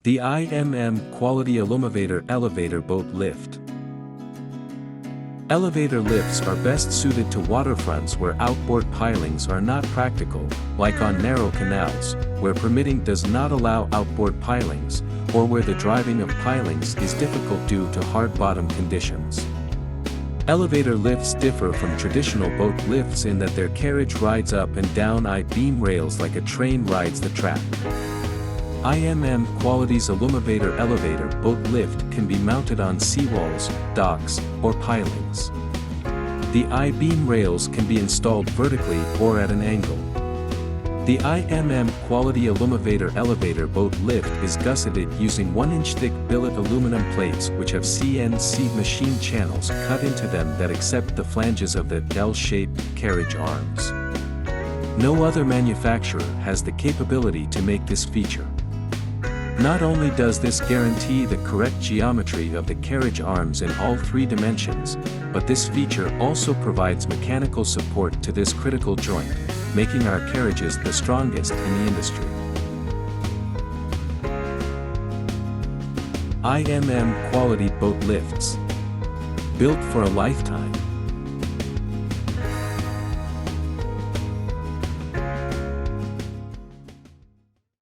The IMM Quality Alumavator Elevator Boat Lift. Elevator lifts are best suited to waterfronts where outboard pilings are not practical, like on narrow canals, where permitting does not allow outboard pilings, or where the driving of pilings is difficult due to hard bottom conditions. Elevator lifts differ from traditional boat lifts in that their carriage rides up and down I-beam rails like a train rides the track. IMM Quality's Alumavator Elevator Boat Lift can be mounted on seawalls, docks, or pilings. The I-beam rails can be installed vertically or at an angle. The IMM Quality Alumavator Elevator Boat Lift is gusseted using 1-inch thick billet aluminum plates which have CNC machine channels cut into them that accept the flanges of the L-shaped carriage arms. No other manufacturer has the capability to make this feature. Not only does this guarantee the correct geometry of the carriage arms in all three dimensions, but this feature also provides mechanical support to this critical joint, making our carriages the strongest in the industry. IMM Quality Boat Lifts. Built for a lifetime.